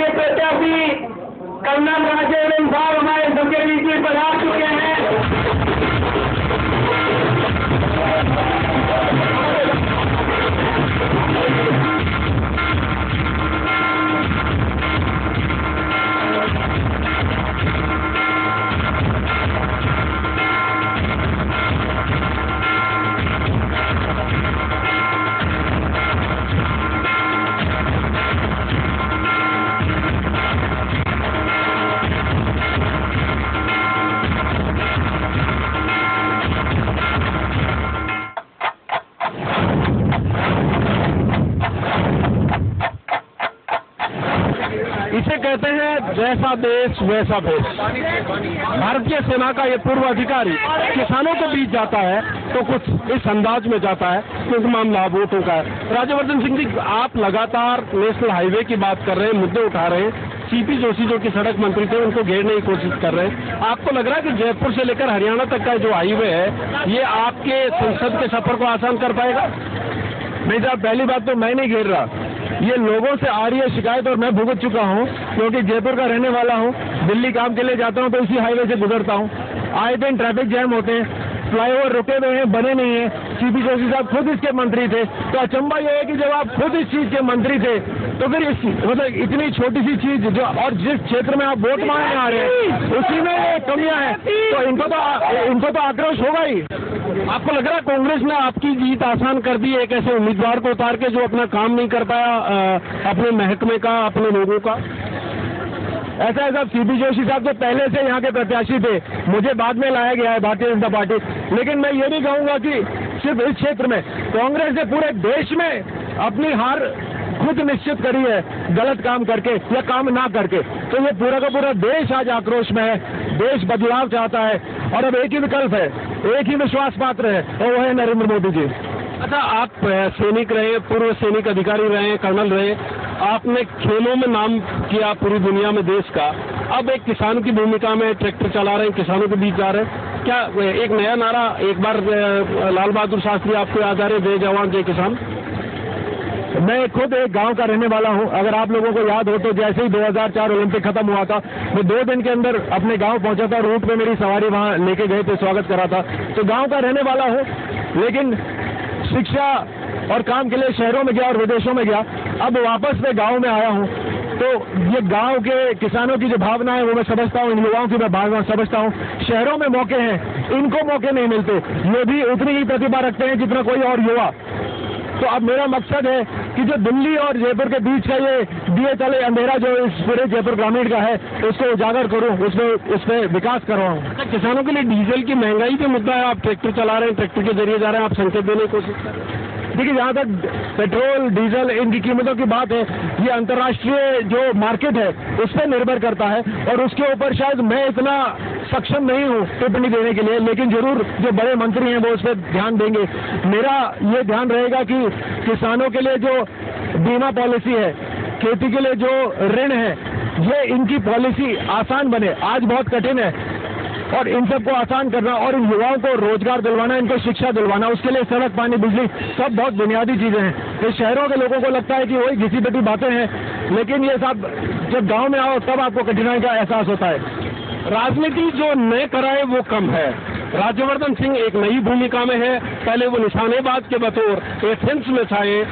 के प्रत्याशी कर्नल राजवर्धन साहब हमारे सबके बीच में पधार चुके हैं। इसे कहते हैं जैसा देश वैसा भेष। भारतीय सेना का ये पूर्व अधिकारी किसानों के बीच जाता है तो कुछ इस अंदाज में जाता है क्योंकि मामला वोटों का है। राज्यवर्धन सिंह जी, आप लगातार नेशनल हाईवे की बात कर रहे हैं, मुद्दे उठा रहे हैं। सीपी जोशी जो कि सड़क मंत्री थे उनको घेरने की कोशिश कर रहे हैं। आपको लग रहा है कि जयपुर से लेकर हरियाणा तक का जो हाईवे है ये आपके संसद के सफर को आसान कर पाएगा? नहीं साहब, पहली बात तो मैं नहीं घेर रहा, ये लोगों से आ रही है शिकायत और मैं भुगत चुका हूँ क्योंकि जयपुर का रहने वाला हूँ। दिल्ली काम के लिए जाता हूँ तो इसी हाईवे से गुजरता हूँ। आए दिन ट्रैफिक जैम होते हैं, फ्लाईओवर रुके हुए हैं, बने नहीं है। सीपी जोशी साहब खुद इसके मंत्री थे, तो अचंबा यह है कि जब आप खुद इस चीज के मंत्री थे तो फिर इस मतलब इतनी छोटी सी चीज जो और जिस क्षेत्र में आप वोट मांगने आ रहे हैं उसी में कमियां हैं, तो इनको तो आक्रोश होगा ही। आपको लग रहा है कांग्रेस ने आपकी जीत आसान कर दी एक ऐसे उम्मीदवार को उतार के जो अपना काम नहीं कर पाया अपने महकमे का, अपने लोगों का? ऐसा है साहब, सीपी जोशी साहब तो पहले से यहाँ के प्रत्याशी थे, मुझे बाद में लाया गया है भारतीय जनता पार्टी। लेकिन मैं ये नहीं कहूंगा कि सिर्फ इस क्षेत्र में, कांग्रेस ने पूरे देश में अपनी हार खुद निश्चित करी है, गलत काम करके या काम ना करके। तो ये पूरा का पूरा देश आज आक्रोश में है, देश बदलाव चाहता है और अब एक ही विकल्प है, एक ही विश्वास पात्र है और वो है नरेंद्र मोदी जी। अच्छा, आप सैनिक रहे, पूर्व सैनिक अधिकारी रहे, कर्नल रहे, आपने खेलों में नाम किया पूरी दुनिया में देश का। अब एक किसान की भूमिका में ट्रैक्टर चला रहे हैं, किसानों के बीच जा रहे हैं। क्या एक नया नारा एक बार लाल बहादुर शास्त्री आपको याद आ रहे, जय जवान जय किसान? मैं खुद एक गांव का रहने वाला हूं। अगर आप लोगों को याद हो तो जैसे ही 2004 ओलंपिक खत्म हुआ था, मैं 2 दिन के अंदर अपने गांव पहुंचा था। रूट पे मेरी सवारी वहां लेके गए थे, स्वागत करा था। तो गांव का रहने वाला हूं, लेकिन शिक्षा और काम के लिए शहरों में गया और विदेशों में गया। अब वापस मैं गांव में आया हूं, तो ये गांव के किसानों की जो भावना है वो मैं समझता हूं, इन युवाओं की मैं भावना समझता हूं। शहरों में मौके हैं, इनको मौके नहीं मिलते। ये भी उतनी ही प्रतिभा रखते हैं जितना कोई और युवा। तो अब मेरा मकसद है कि जो दिल्ली और जयपुर के बीच का ये दिए चले अंधेरा जो इस पूरे जयपुर ग्रामीण का है उसको उजागर करूं, उसमें विकास करवाऊं। किसानों के लिए डीजल की महंगाई का मुद्दा है, आप ट्रैक्टर चला रहे हैं, ट्रैक्टर के जरिए जा रहे हैं, आप संकेत देने की कोशिश कर रहे हैं। देखिए, जहाँ तक पेट्रोल डीजल इनकी कीमतों की बात है, ये अंतर्राष्ट्रीय जो मार्केट है उस पर निर्भर करता है और उसके ऊपर शायद मैं इतना सक्षम नहीं हूँ टिप्पणी देने के लिए, लेकिन जरूर जो बड़े मंत्री हैं वो उस पर ध्यान देंगे। मेरा ये ध्यान रहेगा कि किसानों के लिए जो बीमा पॉलिसी है, खेती के लिए जो ऋण है, ये इनकी पॉलिसी आसान बने। आज बहुत कठिन है और इन सबको आसान करना और इन युवाओं को रोजगार दिलवाना, इनको शिक्षा दिलवाना, उसके लिए सड़क, पानी, बिजली सब बहुत बुनियादी चीजें हैं। इस शहरों के लोगों को लगता है कि वही घिसी पिटी बातें हैं, लेकिन ये सब जब गांव में आओ तब आपको कठिनाई का एहसास होता है। राजनीति जो नए कराए वो कम है। राज्यवर्धन सिंह एक नई भूमिका में है। पहले वो निशानेबाज के बतौर एथेंस में छाए,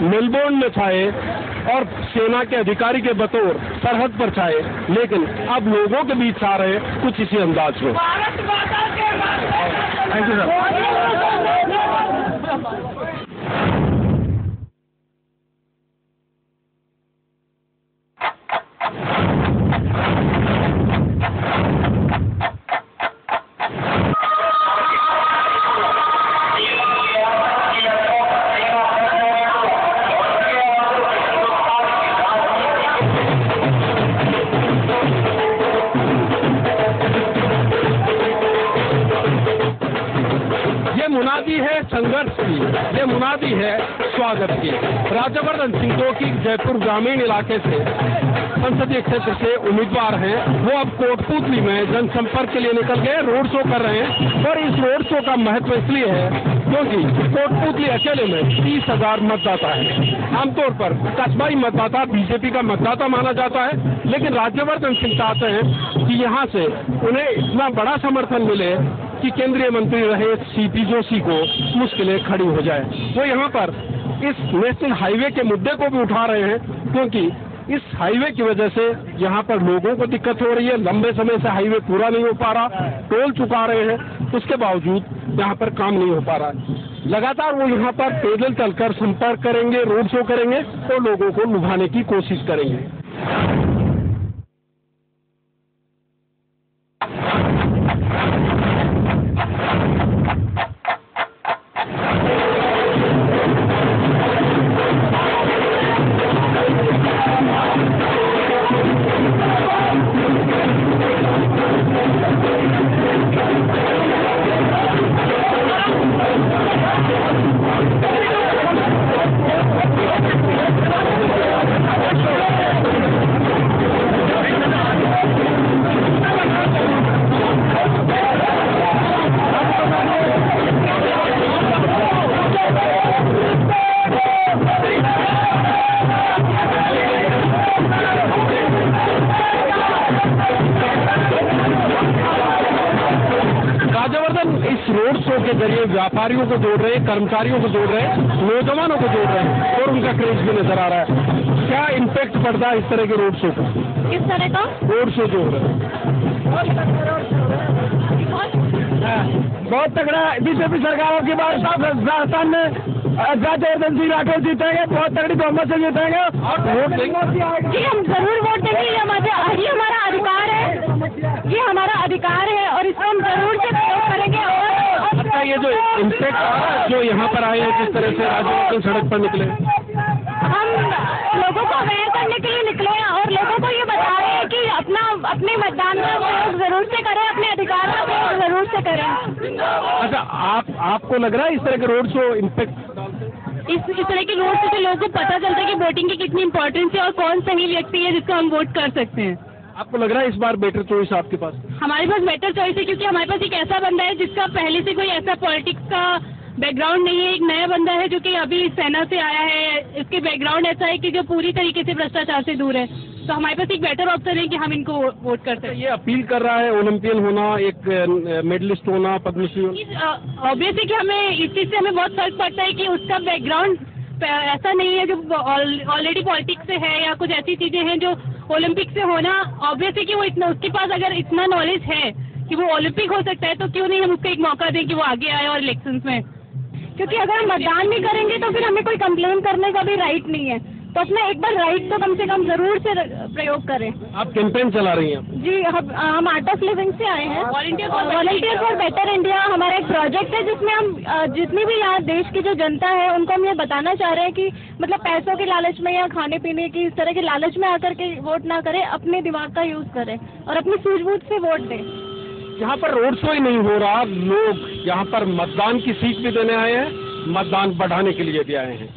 मेलबोर्न में छाए और सेना के अधिकारी के बतौर सरहद पर छाए, लेकिन अब लोगों के बीच आ रहे कुछ इसी अंदाज में। थैंक यू मुनादी है संघर्ष की, ये मुनादी है स्वागत की। राज्यवर्धन सिंह जो कि जयपुर ग्रामीण इलाके से संसदीय क्षेत्र से उम्मीदवार हैं, वो अब कोटपूतली में जनसंपर्क के लिए निकल गए, रोड शो कर रहे हैं। और इस रोड शो का महत्व इसलिए है क्योंकि कोटपुतली अकेले में 30,000 मतदाता है। आमतौर पर कस्बाई मतदाता बीजेपी का मतदाता माना जाता है, लेकिन राज्यवर्धन सिंह चाहते हैं कि यहाँ से उन्हें इतना बड़ा समर्थन मिले कि केंद्रीय मंत्री रहे सीपी जोशी को मुश्किलें खड़ी हो जाए। वो यहाँ पर इस नेशनल हाईवे के मुद्दे को भी उठा रहे हैं, क्योंकि इस हाईवे की वजह से यहाँ पर लोगों को दिक्कत हो रही है। लंबे समय से हाईवे पूरा नहीं हो पा रहा, टोल चुका रहे हैं, उसके बावजूद यहाँ पर काम नहीं हो पा रहा है। लगातार वो यहाँ पर पैदल चलकर संपर्क करेंगे, रोड शो करेंगे और लोगों को लुभाने की कोशिश करेंगे। इस रोड शो के जरिए व्यापारियों को जोड़ रहे हैं, कर्मचारियों को जोड़ रहे हैं, नौजवानों को जोड़ रहे हैं और उनका क्रेज भी नजर आ रहा है। क्या इम्पैक्ट पड़ता है इस तरह के रोड शो का? किस तरह का रोड शो जो हो रहा है बहुत तगड़ा बीजेपी सरकारों की बात राजस्थान में राज्यवर्धन सिंह राठौर जीतेंगे, बहुत तगड़ी बहुमत से जीतेंगे और वोट देंगे। जी हम जरूर वोट देंगे, ये हमारा अधिकार है, ये हमारा अधिकार है और इसको हम जरूर से प्रयोग करेंगे। और अच्छा, ये जो इम्पैक्ट जो यहाँ पर आए हैं, जिस तरह से राज्यवर्धन सड़क पर निकले, हम लोगों को अवेयर करने के लिए निकले हैं और लोगों को ये बता रहे हैं कि अपने मतदान का प्रयोग जरूर से करें, अपने अधिकार का प्रयोग जरूर से करें। अच्छा, आपको लग रहा है इस तरह के रोड शो इम्पैक्ट इस तरह के रोड से लोगों को पता चलता है कि वोटिंग की कितनी इंपॉर्टेंस है और कौन सही व्यक्ति है जिसको हम वोट कर सकते हैं। आपको लग रहा है इस बार बेटर चॉइस आपके पास? हमारे पास बेटर चॉइस है क्योंकि हमारे पास एक ऐसा बंदा है जिसका पहले से कोई ऐसा पॉलिटिक्स का बैकग्राउंड नहीं है। एक नया बंदा है जो कि अभी सेना से आया है, इसके बैकग्राउंड ऐसा है कि जो पूरी तरीके से भ्रष्टाचार से दूर है। तो हमारे पास एक बेटर ऑप्शन है कि हम इनको वोट करते हैं। ये अपील कर रहा है ओलंपियन होना, एक मेडलिस्ट होना, पद्मश्री ऑब्वियसली कि हमें इस चीज़ से हमें बहुत फर्क पड़ता है कि उसका बैकग्राउंड ऐसा नहीं है जो ऑलरेडी पॉलिटिक्स से है या कुछ ऐसी चीज़ें हैं जो ओलंपिक से होना। ऑब्वियसली कि वो इतना, उसके पास अगर इतना नॉलेज है कि वो ओलंपिक हो सकता है तो क्यों नहीं हम उसको एक मौका दें कि वो आगे आए और इलेक्शंस में। क्योंकि अगर हम मतदान नहीं करेंगे तो फिर हमें कोई कंप्लेन करने का भी राइट नहीं है, तो अपना एक बार राइट तो कम से कम जरूर से प्रयोग करें। आप कैंपेन चला रही हैं? जी, हम आर्ट ऑफ लिविंग से आए हैं, वॉलंटियर फॉर बेटर इंडिया हमारा एक प्रोजेक्ट है जिसमें हम जितनी भी यहाँ देश की जो जनता है उनको हम ये बताना चाह रहे हैं कि मतलब पैसों के लालच में या खाने पीने की इस तरह के लालच में आकर के वोट ना करें, अपने दिमाग का यूज करें और अपनी सूझबूझ से वोट दें। यहाँ पर रोड शो ही नहीं हो रहा, लोग यहाँ पर मतदान की सीख भी देने आए हैं, मतदान बढ़ाने के लिए भी आए हैं।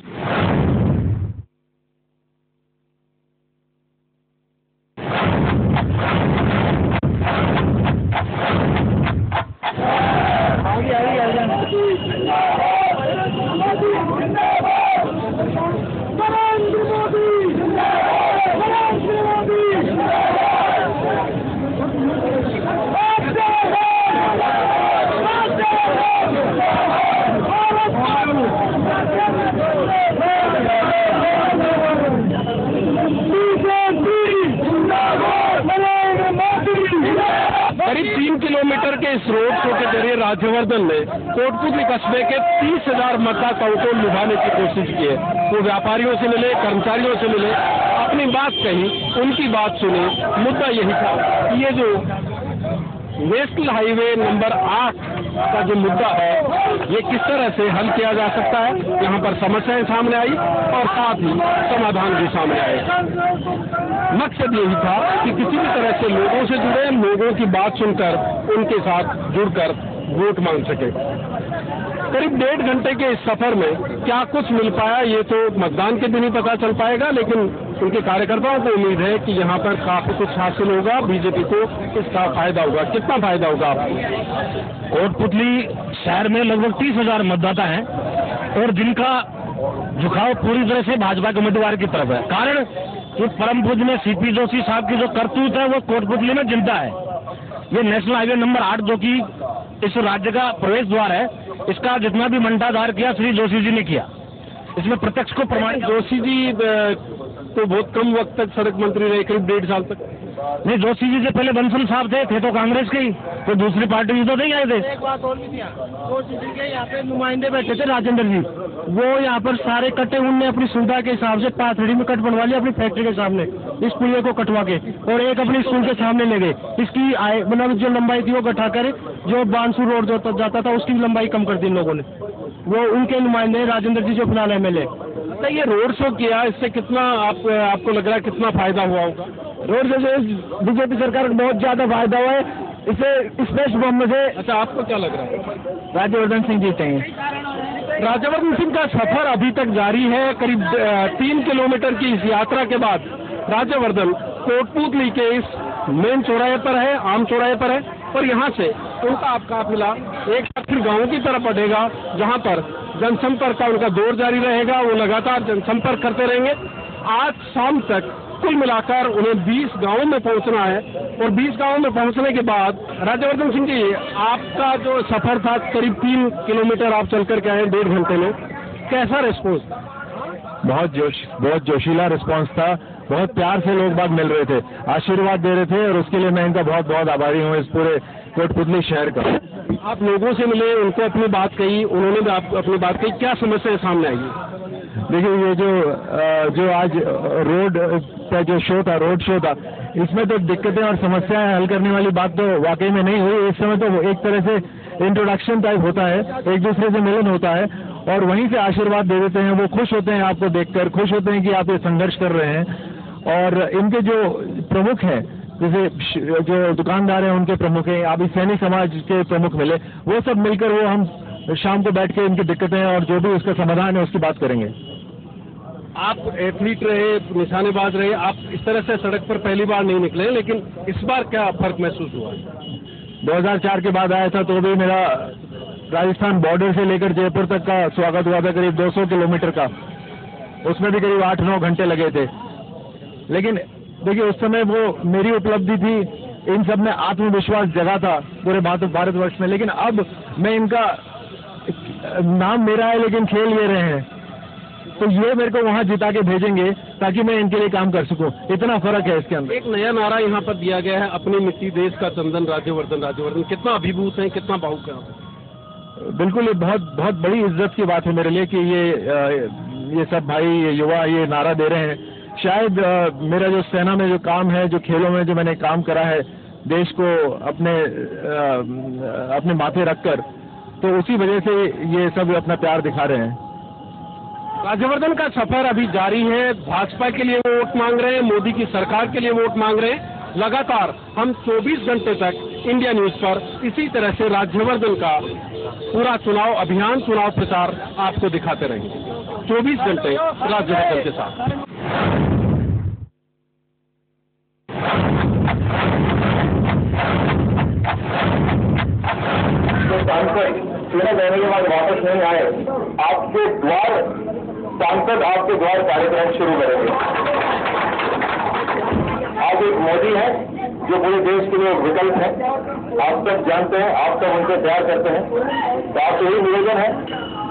करीब 3 किलोमीटर के इस रोड शो के जरिए राज्यवर्धन ने कोटपुतली कस्बे के 30,000 मतदाताओं को लुभाने की कोशिश की है। वो व्यापारियों से मिले, कर्मचारियों से मिले, अपनी बात कही, उनकी बात सुनी। मुद्दा यही था कि ये जो नेशनल हाईवे नंबर 8 का जो मुद्दा है ये किस तरह से हल किया जा सकता है। यहाँ पर समस्याएं सामने आई और साथ ही समाधान भी सामने आए। मकसद यही था कि किसी भी तरह से लोगों से जुड़े, लोगों की बात सुनकर उनके साथ जुड़कर वोट मांग सके। करीब 1.5 घंटे के इस सफर में क्या कुछ मिल पाया ये तो मतदान के दिन ही पता चल पाएगा, लेकिन उनके कार्यकर्ताओं को उम्मीद है कि यहाँ पर काफी कुछ हासिल होगा, बीजेपी को इसका फायदा होगा। कितना फायदा होगा आपको? कोटपुतली शहर में लगभग 30,000 मतदाता हैं और जिनका झुकाव पूरी तरह से भाजपा के उम्मीदवार की तरफ है। कारण कि परम पूज्य में सीपी जोशी साहब की जो करतूत है वो कोटपुतली में जिंदा है। ये नेशनल हाईवे नंबर 8 जो कि इस राज्य का प्रवेश द्वार है, इसका जितना भी मंडाधार किया श्री जोशी जी ने किया। इसमें प्रत्यक्ष को प्रमाणित। जोशी जी तो बहुत कम वक्त तक सड़क मंत्री रहे, करीब 1.5 साल तक। नहीं, जोशी जी से पहले बंसल साहब थे तो कांग्रेस के ही, तो दूसरी पार्टी भी तो नहीं आए थे। एक बात और भी थी, जोशी जी के यहाँ पे नुमाइंदे बैठे थे, राजेंद्र जी, वो यहाँ पर सारे कटे उनने अपनी सुविधा के हिसाब से पाथड़ी में कट बनवा लिया अपनी फैक्ट्री के सामने, इस पुलिया को कटवा के, और एक अपनी स्कूल के सामने ले गए। इसकी मतलब जो लंबाई थी वो घटा कर जो बांसुर रोड जो जाता था उसकी लंबाई कम कर दी इन लोगों ने। वो उनके नुमाइंदे राजेंद्र जी जो फिलहाल MLA। तो ये रोड शो किया, इससे कितना आपको लग रहा है कितना फायदा हुआ होगा? रोड से बीजेपी सरकार को बहुत ज्यादा फायदा हुआ है, इसे स्पेशल बहुमत से। अच्छा, आपको क्या लग रहा है? राज्यवर्धन सिंह जीतेंगे। राज्यवर्धन सिंह का सफर अभी तक जारी है। करीब 3 किलोमीटर की इस यात्रा के बाद राज्यवर्धन कोटपुतली के इस मेन चौराहे पर है, आम चौराहे पर है, और यहाँ से उनका काफिला एक बार फिर गाँव की तरफ बढ़ेगा, जहाँ पर जनसंपर्क का उनका दौर जारी रहेगा। वो लगातार जनसंपर्क करते रहेंगे। आज शाम तक कुल मिलाकर उन्हें 20 गांवों में पहुंचना है, और 20 गांवों में पहुंचने के बाद राज्यवर्धन सिंह जी, आपका जो सफर था करीब 3 किलोमीटर आप चल कर के आए 1.5 घंटे में, कैसा रिस्पॉन्स? बहुत जोशीला रिस्पांस था। बहुत प्यार से लोग बाग मिल रहे थे, आशीर्वाद दे रहे थे, और उसके लिए मैं इनका बहुत बहुत आभारी हूँ, इस पूरे कोटपुतली शहर का। आप लोगों से मिले, उनको अपनी बात कही, उन्होंने भी आपको अपनी बात कही, क्या समस्या सामने आई? देखिए, ये जो आज रोड का जो शो था, रोड शो था, इसमें तो दिक्कतें और समस्याएं हल करने वाली बात तो वाकई में नहीं हुई। इस समय तो एक तरह से इंट्रोडक्शन टाइप होता है, एक दूसरे से मिलन होता है, और वहीं से आशीर्वाद दे देते हैं। वो खुश होते हैं आपको देखकर, खुश होते हैं कि आप ये संघर्ष कर रहे हैं। और इनके जो प्रमुख हैं, जैसे जो दुकानदार हैं उनके प्रमुख हैं, अभी सैनी समाज के प्रमुख मिले, वो सब मिलकर वो हम शाम को बैठ के इनकी दिक्कतें और जो भी उसका समाधान है उसकी बात करेंगे। आप एथलीट रहे, निशानेबाज रहे, आप इस तरह से सड़क पर पहली बार नहीं निकले, लेकिन इस बार क्या फर्क महसूस हुआ? 2004 के बाद आया था तो भी मेरा राजस्थान बॉर्डर से लेकर जयपुर तक का स्वागत हुआ था, करीब 200 किलोमीटर का, उसमें भी करीब 8-9 घंटे लगे थे। लेकिन देखिए, उस समय वो मेरी उपलब्धि थी, इन सब में आत्मविश्वास जगा था पूरे भारतवर्ष में। लेकिन अब मैं इनका नाम मेरा है लेकिन खेल ये रहे हैं, तो ये मेरे को वहां जिता के भेजेंगे ताकि मैं इनके लिए काम कर सकूं। इतना फर्क है इसके अंदर। एक नया नारा यहाँ पर दिया गया है, अपनी मिट्टी देश का चंदन, राज्यवर्धन। राज्यवर्धन कितना अभिभूत है, कितना भावुक है? बिल्कुल, ये बहुत बहुत बड़ी इज्जत की बात है मेरे लिए कि ये सब भाई, ये युवा ये नारा दे रहे हैं। शायद मेरा जो सेना में जो काम है, जो खेलों में जो मैंने काम करा है, देश को अपने माथे रखकर, तो उसी वजह से ये सब अपना प्यार दिखा रहे हैं। राज्यवर्धन का सफर अभी जारी है। भाजपा के लिए वो वोट मांग रहे हैं, मोदी की सरकार के लिए वोट मांग रहे हैं। लगातार हम 24 घंटे तक इंडिया न्यूज पर इसी तरह से राज्यवर्धन का पूरा चुनाव अभियान, चुनाव प्रचार आपको दिखाते रहेंगे। 24 घंटे राज्यवर्धन के साथ। चुनाव देने के बाद वापस नहीं आए, आपके द्वार सांसद आपके द्वार कार्यक्रम शुरू करेंगे। आज एक मोदी है जो पूरे देश के लिए विकल्प है, आप सब जानते हैं, आप सब उनसे प्यार करते हैं, तो आपसे यही निवेदन है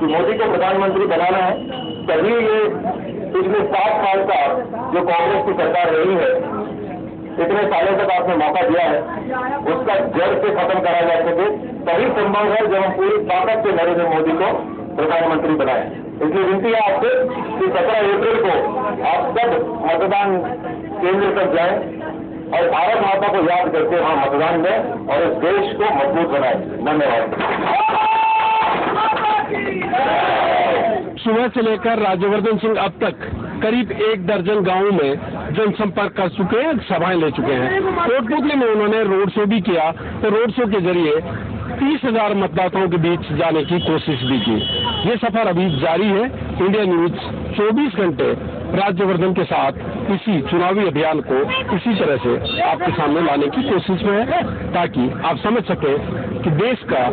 कि मोदी को प्रधानमंत्री बनाना है। तभी ये पिछले 7 साल का जो कांग्रेस की सरकार रही है, इतने सालों तक आपने मौका दिया है, उसका जड़ से खत्म करा जा सके, तभी संभव है जब हम पूरी ताकत से नरेंद्र मोदी को प्रधानमंत्री बनाए। इसलिए विनती है आपसे कि 17 अप्रैल को आप सब मतदान केंद्र पर जाएं और भारत माता को याद करके वहां मतदान दें और इस देश को मजबूत बनाएं। धन्यवाद। सुबह से लेकर राज्यवर्धन सिंह अब तक करीब 1 दर्जन गांवों में जनसंपर्क कर चुके हैं, सभाएं ले चुके हैं। कोटपुतली में उन्होंने रोड शो भी किया, तो रोड शो के जरिए 30,000 मतदाताओं के बीच जाने की कोशिश भी की। ये सफर अभी जारी है। इंडिया न्यूज 24 घंटे राज्यवर्धन के साथ इसी चुनावी अभियान को इसी तरह से आपके सामने लाने की कोशिश में है, ताकि आप समझ सके कि देश का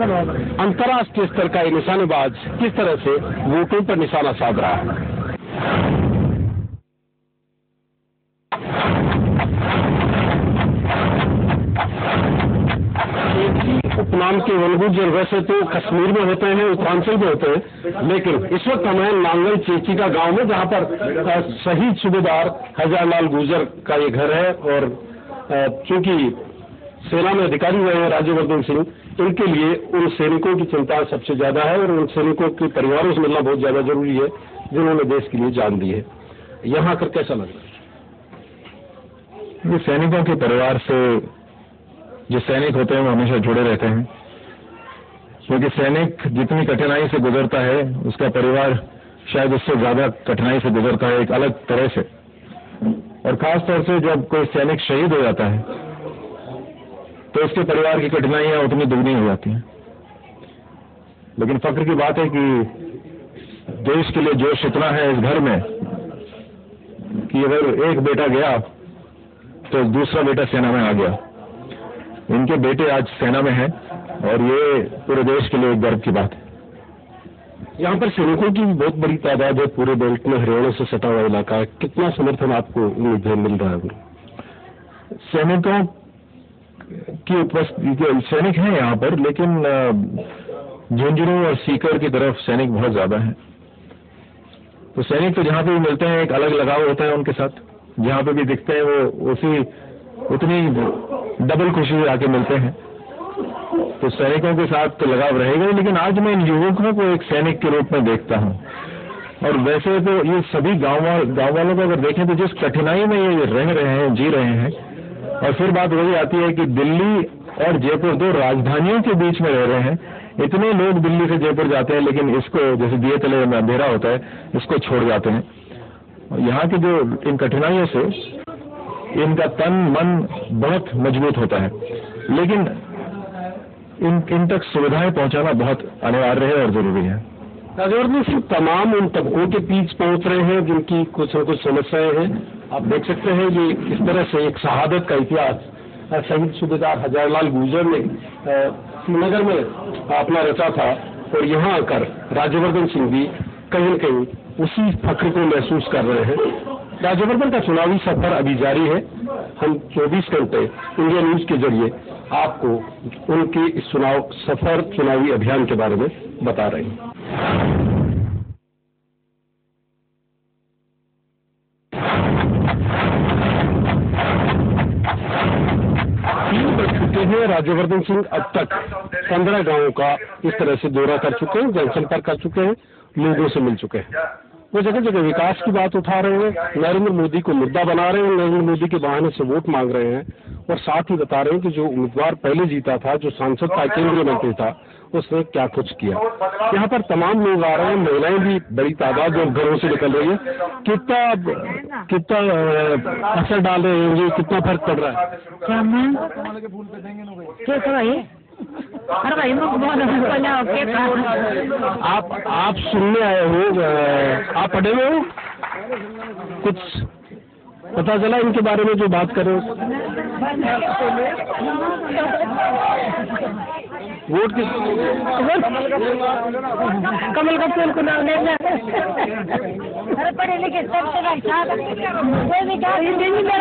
अंतर्राष्ट्रीय स्तर का ये निशानेबाज किस तरह से वोटों पर निशाना साध रहा है। उपनाम के वनगुजर वैसे तो कश्मीर में होते हैं, उत्तरांचल में होते हैं, लेकिन इस वक्त हमें नांगल चेची का गांव में, जहां पर शहीद सूबेदार हजारलाल गुर्जर का ये घर है, और चूंकि सेना में अधिकारी हुए हैं राज्यवर्धन सिंह, इनके लिए उन सैनिकों की चिंता सबसे ज्यादा है और उन सैनिकों के परिवारों से मिलना बहुत ज्यादा जरूरी है जिन्होंने देश के लिए जान दी है। यहाँ आकर कैसा लग रहा है? ये सैनिकों के परिवार से जो सैनिक होते हैं वो हमेशा जुड़े रहते हैं, क्योंकि सैनिक जितनी कठिनाई से गुजरता है उसका परिवार शायद उससे ज्यादा कठिनाई से गुजरता है, एक अलग तरह से। और खास तौर से जब कोई सैनिक शहीद हो जाता है तो उसके परिवार की कठिनाइयां उतनी दुगनी हो जाती हैं। लेकिन फक्र की बात है कि देश के लिए जोश इतना है इस घर में कि अगर एक बेटा गया तो दूसरा बेटा सेना में आ गया। इनके बेटे आज सेना में हैं और ये पूरे देश के लिए एक गर्व की बात है। यहाँ पर सैनिकों की बहुत बड़ी तादाद है, पूरे बेल्ट में हरियाणा से सटा हुआ इलाका है। कितना समर्थन आपको उम्मीद है मिल रहा है? सैनिकों की उपस्थिति, सैनिक हैं यहाँ पर, लेकिन झुंझुनू और सीकर की तरफ सैनिक बहुत ज्यादा हैं। तो सैनिक तो जहाँ पे भी मिलते हैं एक अलग लगाव होता है उनके साथ, जहाँ पे भी दिखते हैं वो उतनी डबल खुशी आके मिलते हैं। तो सैनिकों के साथ तो लगाव रहेगा ही, लेकिन आज मैं इन युवकों को एक सैनिक के रूप में देखता हूँ। और वैसे तो ये सभी गांव वालों को अगर देखें तो जिस कठिनाई में ये रह रहे हैं, जी रहे हैं, और फिर बात वही आती है कि दिल्ली और जयपुर दो राजधानियों के बीच में रह रहे हैं। इतने लोग दिल्ली से जयपुर जाते हैं, लेकिन इसको जैसे दिए तले में अंधेरा होता है, इसको छोड़ जाते हैं। यहाँ की जो इन कठिनाइयों से इनका तन मन बहुत मजबूत होता है, लेकिन इन तक सुविधाएं पहुंचाना बहुत अनिवार्य है और जरूरी है। राज्यवर्धन सिंह तमाम उन तबकों के बीच पहुंच रहे हैं जिनकी कुछ न कुछ समस्याएं हैं। आप देख सकते हैं ये किस तरह से एक शहादत का इतिहास शहीद सूबेदार हजारलाल गुर्जर ने श्रीनगर में अपना रचा था, और यहाँ आकर राज्यवर्धन सिंह भी कहीं न कहीं उसी फक्र को महसूस कर रहे हैं। राज्यवर्धन का चुनावी सफर अभी जारी है। हम 24 घंटे इंडिया न्यूज के जरिए आपको उनके इस चुनावी अभियान के बारे में बता रहे हैं। 3 बज चुके हैं। राज्यवर्धन सिंह अब तक 15 गांवों का इस तरह से दौरा कर चुके हैं, जनसंपर्क कर चुके हैं, लोगों से मिल चुके हैं। वो जगह जगह विकास की बात उठा रहे हैं, नरेंद्र मोदी को मुद्दा बना रहे हैं, नरेंद्र मोदी के बहाने से वोट मांग रहे हैं, और साथ ही बता रहे हैं कि जो उम्मीदवार पहले जीता था, जो सांसद था, केंद्रीय मंत्री था, उसने क्या कुछ किया। यहाँ पर तमाम लोग आ रहे हैं, महिलाएं भी बड़ी तादाद में घरों से निकल रही है। कितना असर डाल रहे हैं, कितना फर्क पड़ रहा है? आप सुनने आए हो, आप पढ़े हुए हो, कुछ पता चला इनके बारे में जो बात कर रहे हो? वोट किस कमल का फूल को नाम लेना। अरे पढ़े लिखे सबसे कोई विकास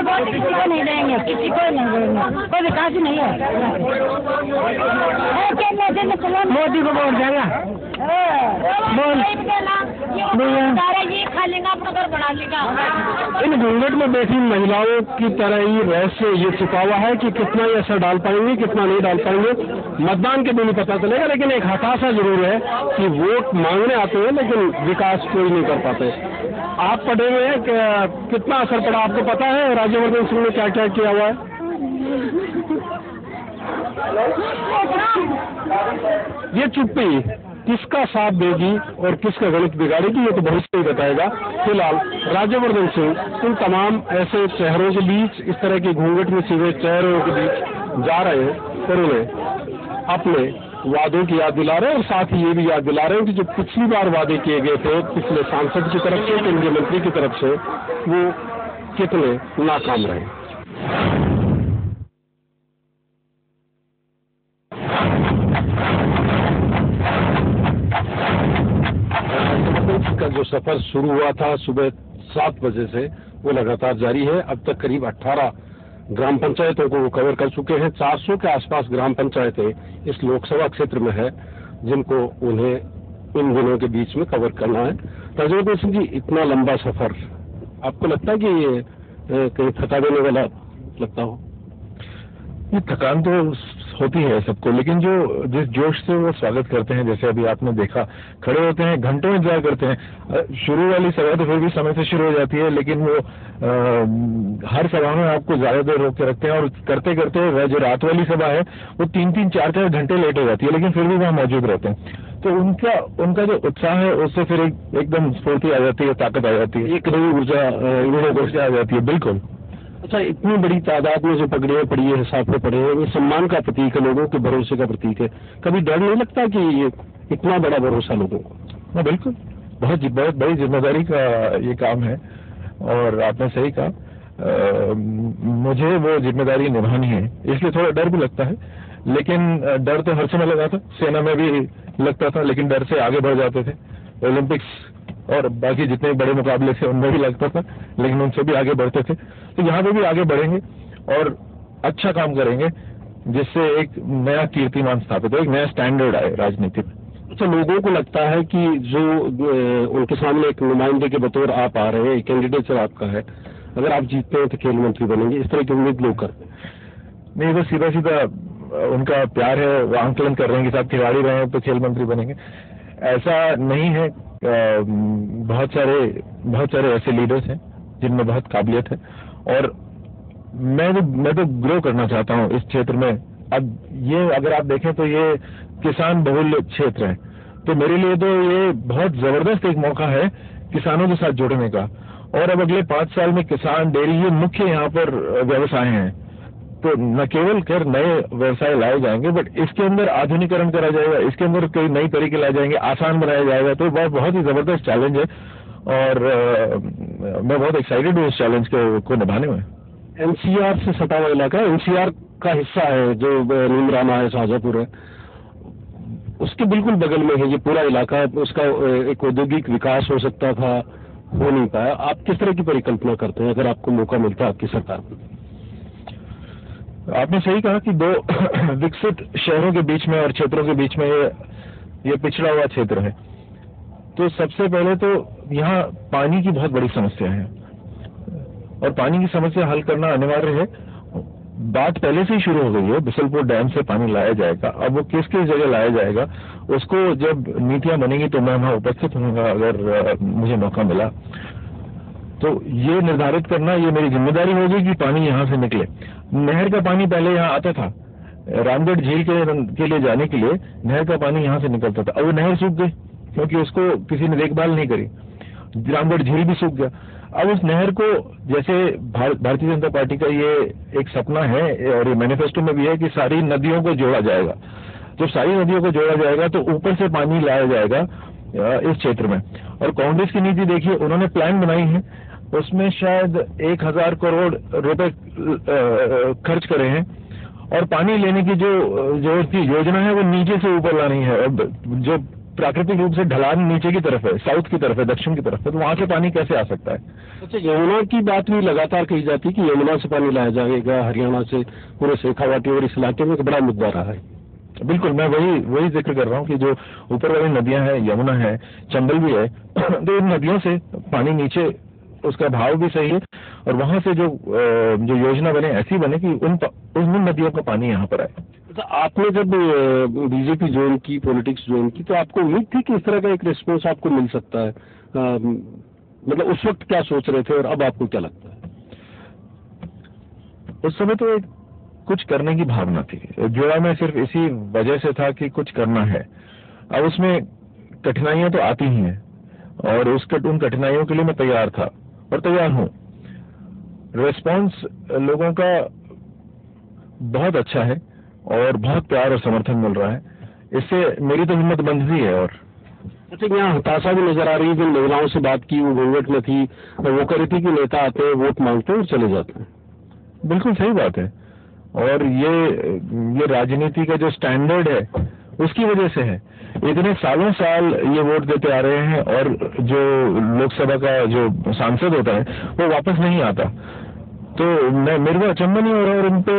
वोट किसी को नहीं देंगे, किसी को नहीं देंगे, कोई विकास ही नहीं है। मोदी को वोट देगा, ये खा लेगा, अपना घर बढ़ा लेगा। इन घूंघट में बैठी महिलाओं की तरह ही रहस्य ये छुपा हुआ है कि कितना ये असर डाल पाएंगे, कितना नहीं डाल पाएंगे, मतदान के दिन ही पता चलेगा। लेकिन एक हताशा जरूर है कि वोट मांगने आते हैं लेकिन विकास कोई नहीं कर पाते। आप पढ़े हुए हैं, कितना असर पड़ा आपको पता है? राज्यवर्धन सिंह ने क्या क्या किया हुआ है? ये चुप्पी किसका साथ देगी और किसका गणित बिगाड़ेगी, ये तो भविष्य ही बताएगा। फिलहाल राज्यवर्धन सिंह इन तमाम ऐसे चेहरों के बीच, इस तरह के घूंघट में सिवे चेहरों के बीच जा रहे हैं और उन्हें अपने वादों की याद दिला रहे हैं, और साथ ही ये भी याद दिला रहे हैं कि जो पिछली बार वादे किए गए थे पिछले सांसद की तरफ से, केंद्रीय मंत्री की तरफ से, वो कितने नाकाम रहे। का जो सफर शुरू हुआ था सुबह 7 बजे से वो लगातार जारी है। अब तक करीब 18 ग्राम पंचायतों को वो कवर कर चुके हैं। 400 के आसपास ग्राम पंचायतें इस लोकसभा क्षेत्र में है जिनको उन्हें इन दिनों के बीच में कवर करना है। राजेंद्र सिंह जी, इतना लंबा सफर आपको लगता है कि ये कहीं थका देने वाला लगता हो? ये थकान तो होती है सबको, लेकिन जो जिस जोश से वो स्वागत करते हैं, जैसे अभी आपने देखा, खड़े होते हैं, घंटों इंतजार करते हैं। शुरू वाली सभा तो फिर भी समय से शुरू हो जाती है, लेकिन वो हर सभा में आपको ज्यादा देर रोक के रखते हैं और करते करते वह जो रात वाली सभा है वो 3-3, 4-4 घंटे लेट हो जाती है, लेकिन फिर भी वहाँ मौजूद रहते हैं। तो उनका जो उत्साह है उससे फिर एकदम स्फूर्ति आ जाती है, ताकत आ जाती है, एक नई ऊर्जा आ जाती है। बिल्कुल। अच्छा, इतनी बड़ी तादाद में जो पगड़ियां पड़ी है, हिसाब पड़े हैं, ये सम्मान का प्रतीक है, लोगों के भरोसे का प्रतीक है। कभी डर नहीं लगता कि ये इतना बड़ा भरोसा लोगों को? हाँ बिल्कुल, बहुत बड़ी जिम्मेदारी का ये काम है और आपने सही कहा, मुझे वो जिम्मेदारी निभानी है, इसलिए थोड़ा डर भी लगता है। लेकिन डर तो हर समय लगा था, सेना में भी लगता था, लेकिन डर से आगे बढ़ जाते थे। ओलंपिक्स और बाकी जितने बड़े मुकाबले थे उनमें भी लगता था, लेकिन उनसे भी आगे बढ़ते थे। तो यहाँ पे भी आगे बढ़ेंगे और अच्छा काम करेंगे, जिससे एक नया कीर्तिमान स्थापित हो, एक नया स्टैंडर्ड आए राजनीति में। अच्छा, लोगों को लगता है कि जो उनके सामने एक नुमाइंदे के बतौर आप आ रहे हैं, कैंडिडेचर आपका है, अगर आप जीतते हैं तो खेल मंत्री बनेंगे, इस तरह की उम्मीद लोग करते हैं। नहीं, तो सीधा उनका प्यार है, वो आंकलन कर रहे हैं कि साहब खिलाड़ी रहे हैं तो खेल मंत्री बनेंगे। ऐसा नहीं है। बहुत सारे ऐसे लीडर्स हैं जिनमें बहुत काबिलियत है और मैं तो ग्रो करना चाहता हूँ इस क्षेत्र में। अब ये अगर आप देखें तो ये किसान बहुल क्षेत्र है, तो मेरे लिए तो ये बहुत जबरदस्त एक मौका है किसानों के साथ जुड़ने का। और अब अगले 5 साल में किसान, डेयरी, ये मुख्य यहाँ पर व्यवसाय हैं। तो न केवल कर नए व्यवसाय लाए जाएंगे, बट इसके अंदर आधुनिकीकरण करा जाएगा, इसके अंदर कई नई तरीके लाए जाएंगे, आसान बनाया जाएगा। तो बहुत ही जबरदस्त चैलेंज है और मैं बहुत एक्साइटेड हूँ इस चैलेंज को निभाने में। एनसीआर से सटा हुआ इलाका है, एनसीआर का हिस्सा है जो नीमराना है, शाहजहांपुर है, उसके बिल्कुल बगल में है ये पूरा इलाका। उसका एक औद्योगिक विकास हो सकता था, हो नहीं पाया। आप किस तरह की परिकल्पना करते हैं अगर आपको मौका मिलता है आपकी सरकार को? आपने सही कहा कि 2 विकसित शहरों के बीच में और क्षेत्रों के बीच में ये पिछड़ा हुआ क्षेत्र है। तो सबसे पहले तो यहाँ पानी की बहुत बड़ी समस्या है और पानी की समस्या हल करना अनिवार्य है। बात पहले से ही शुरू हो गई है, बिसलपुर डैम से पानी लाया जाएगा। अब वो किस जगह लाया जाएगा उसको जब नीतियां बनेंगी तो मैं वहां उपस्थित होऊंगा अगर मुझे मौका मिला। तो ये निर्धारित करना ये मेरी जिम्मेदारी होगी कि पानी यहाँ से निकले। नहर का पानी पहले यहाँ आता था, रामगढ़ झील के लिए जाने के लिए नहर का पानी यहाँ से निकलता था। अब वो नहर सूख गई क्योंकि उसको किसी ने देखभाल नहीं करी, रामगढ़ झील भी सूख गया। अब उस नहर को, जैसे भारतीय जनता पार्टी का ये एक सपना है और ये मैनिफेस्टो में भी है कि सारी नदियों को जोड़ा जाएगा। जब सारी नदियों को जोड़ा जाएगा तो ऊपर से पानी लाया जाएगा इस क्षेत्र में। और कांग्रेस की नीति देखिए, उन्होंने प्लान बनाई है, उसमें शायद 1000 करोड़ रुपए खर्च करे हैं और पानी लेने की जो योजना है वो नीचे से ऊपर लानी है। और जो प्राकृतिक रूप से ढलान नीचे की तरफ है, साउथ की तरफ है, दक्षिण की तरफ है, तो वहां से पानी कैसे आ सकता है? अच्छा, यमुना की बात भी लगातार कही जाती है कि यमुना से पानी लाया जाएगा, हरियाणा से, पूरे शेखावाटी और इस इलाके में एक बड़ा मुद्दा रहा है। बिल्कुल, मैं वही जिक्र कर रहा हूँ कि जो ऊपर वाली नदियां हैं, यमुना है, चंबल भी है, तो इन नदियों से पानी नीचे, उसका भाव भी सही है और वहां से जो योजना बने ऐसी बने कि उन नदियों का पानी यहाँ पर आए। तो आपने जब बीजेपी ज्वाइन की, पॉलिटिक्स ज्वाइन की, तो आपको उम्मीद थी कि इस तरह का एक रिस्पॉन्स आपको मिल सकता है? मतलब उस वक्त क्या सोच रहे थे और अब आपको क्या लगता है? उस समय तो कुछ करने की भावना थी, जुड़ा मैं सिर्फ इसी वजह से था कि कुछ करना है। अब उसमें कठिनाइयां तो आती ही हैं और उन कठिनाइयों के लिए मैं तैयार था और तैयार हूं। रिस्पॉन्स लोगों का बहुत अच्छा है और बहुत प्यार और समर्थन मिल रहा है, इससे मेरी तो हिम्मत बंधती है। और अच्छा, यहाँ हताशा भी नजर आ रही है। जिन महिलाओं से बात की वो घूंघट में थी, वो कह रही थी कि नेता आते हैं, वोट मांगते हैं और चले जाते हैं। बिल्कुल सही बात है। और ये राजनीति का जो स्टैंडर्ड है उसकी वजह से है। इतने सालों साल ये वोट देते आ रहे हैं और जो लोकसभा का जो सांसद होता है वो वापस नहीं आता। तो मेरे को अचंभा नहीं हो रहा और उनपे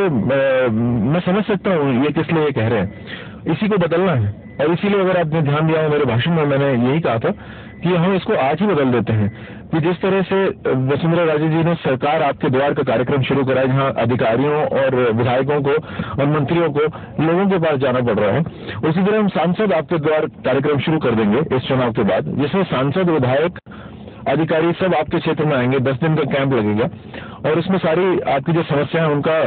मैं समझ सकता हूँ ये किस लिए कह रहे हैं। इसी को बदलना है और इसीलिए अगर आपने ध्यान दिया हो मेरे भाषण में मैंने यही कहा था कि हम इसको आज ही बदल देते हैं कि जिस तरह से वसुंधरा राजे जी ने सरकार आपके द्वार का कार्यक्रम शुरू करा है, जहां अधिकारियों और विधायकों को और मंत्रियों को लोगों के पास जाना पड़ रहा है, उसी तरह हम सांसद आपके द्वार कार्यक्रम शुरू कर देंगे इस चुनाव के बाद, जिसमें सांसद, विधायक, अधिकारी सब आपके क्षेत्र में आएंगे। 10 दिन का कैंप लगेगा और उसमें सारी आपकी जो समस्या है उनका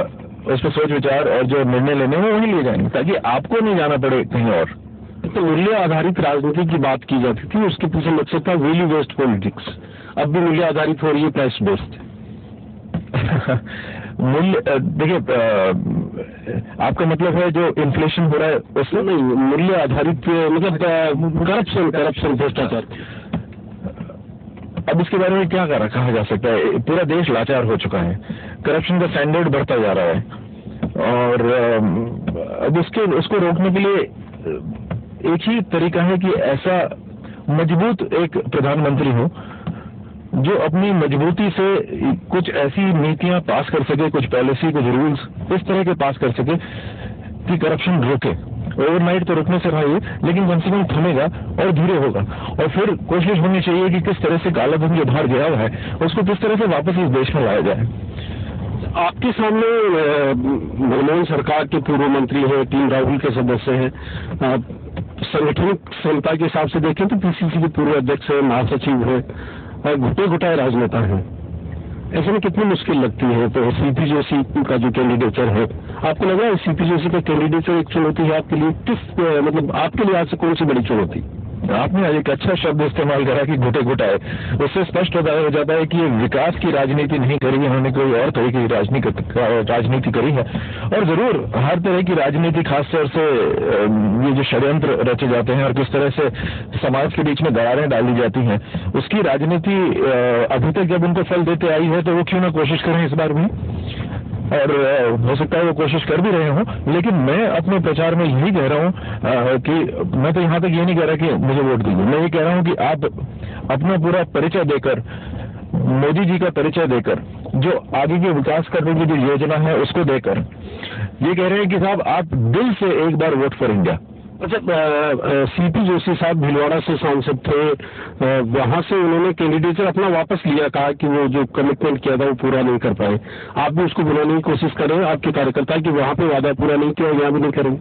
उस पर सोच विचार और जो निर्णय लेने हैं वो वहीं लिए जाएंगे ताकि आपको नहीं जाना पड़े कहीं और। तो मूल्य आधारित राजनीति की बात की जाती थी, उसके पीछे मकसद था वैल्यू बेस्ड पॉलिटिक्स। अब भी मूल्य आधारित हो रही है, प्राइस बेस्ड। मूल्य देखिए, आपका मतलब है जो इन्फ्लेशन हो रहा है उसमें नहीं, मूल्य आधारित मतलब करप्शन भ्रष्टाचार। अब इसके बारे में क्या कहा जा सकता है? पूरा देश लाचार हो चुका है, करप्शन का स्टैंडर्ड बढ़ता जा रहा है और अब उसको रोकने के लिए एक ही तरीका है कि ऐसा मजबूत एक प्रधानमंत्री हो जो अपनी मजबूती से कुछ ऐसी नीतियां पास कर सके, कुछ पॉलिसी, कुछ रूल्स इस तरह के पास कर सके कि करप्शन रुके। ओवरनाइट तो रुकने से रहा लेकिन कम से कम थमेगा और धीरे होगा। और फिर कोशिश होनी चाहिए कि किस तरह से काला धन जो बाहर गया हुआ है उसको किस तरह से वापस इस देश में लाया जाए। आपके सामने मनमोहन सरकार के पूर्व मंत्री हैं, टीम राहुल के सदस्य हैं, संगठनिक क्षमता के हिसाब से देखें तो पीसीसी के पूर्व अध्यक्ष है, महासचिव है और घुटे घुटाए राजनेता हैं। ऐसे में कितनी मुश्किल लगती है? तो सीपी जोशी का जो कैंडिडेचर है, आपको लग रहा है सीपी जोशी का कैंडिडेचर एक चुनौती है आपके लिए? किस मतलब आपके लिए आज से कौन सी बड़ी चुनौती? आपने आज एक अच्छा शब्द इस्तेमाल करा कि घुटे घुटाए। उससे स्पष्ट हो जाता है कि विकास की राजनीति नहीं करी है, उन्होंने कोई और तरह की राजनीति करी है। और जरूर हर तरह की राजनीति, खासतौर से ये जो षड्यंत्र रचे जाते हैं और किस तरह से समाज के बीच में दरारें डाली जाती हैं, उसकी राजनीति अभी तक जब उनको फल देते आई है तो वो क्यों ना कोशिश करें इस बार भी। और हो सकता है वो कोशिश कर भी रहे हों, लेकिन मैं अपने प्रचार में यही कह रहा हूं कि मैं तो यहां तक ये नहीं कह रहा कि मुझे वोट दीजिए। मैं ये कह रहा हूं कि आप अपना पूरा परिचय देकर, मोदी जी का परिचय देकर, जो आगे के विकास करने की जो योजना है उसको देकर ये कह रहे हैं कि साहब आप दिल से एक बार वोट फॉर इंडिया। अच्छा, सीपी जोशी साहब भीलवाड़ा से सांसद थे, वहां से उन्होंने कैंडिडेचर अपना वापस लिया, कहा कि वो जो कमिटमेंट किया था वो पूरा नहीं कर पाए। आप भी उसको बुलाने की कोशिश करें, आपके कार्यकर्ता कि वहां पे वादा पूरा नहीं किया, यहाँ भी नहीं करेंगे।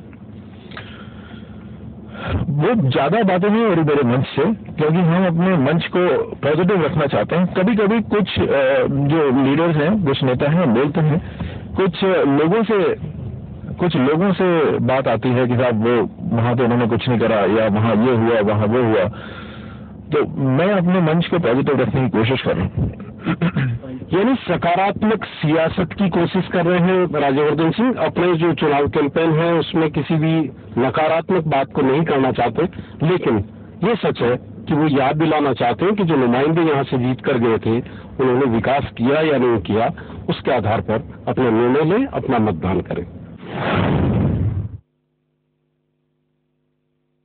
वो ज्यादा बातें नहीं हो रही मेरे मंच से, क्योंकि हम अपने मंच को पॉजिटिव रखना चाहते हैं। कभी कभी कुछ जो लीडर्स हैं, कुछ नेता हैं, बोलते हैं, कुछ लोगों से बात आती है कि साहब वो वहां तो उन्होंने कुछ नहीं करा, या वहां ये हुआ, वहां वो हुआ। तो मैं अपने मंच को पॉजिटिव रखने की कोशिश कर रहा हूँ। यानी सकारात्मक सियासत की कोशिश कर रहे हैं राज्यवर्धन सिंह। अपने जो चुनाव कैंपेन है उसमें किसी भी नकारात्मक बात को नहीं करना चाहते, लेकिन ये सच है कि वो याद दिलाना चाहते हैं कि जो नुमाइंदे यहाँ से जीत कर गए थे उन्होंने विकास किया या नहीं किया, उसके आधार पर अपना निर्णय लें, अपना मतदान करें।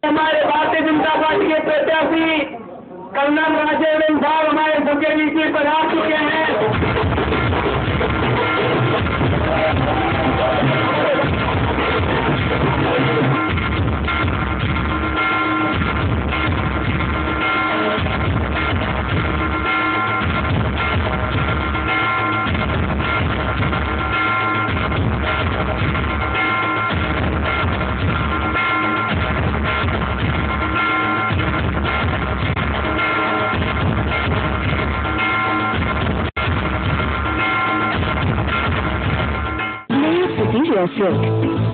हमारे भारतीय जनता पार्टी के प्रत्याशी कर्नल राजवर्धन साहब हमारे सबके बीच में पधार चुके हैं।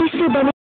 इससे बने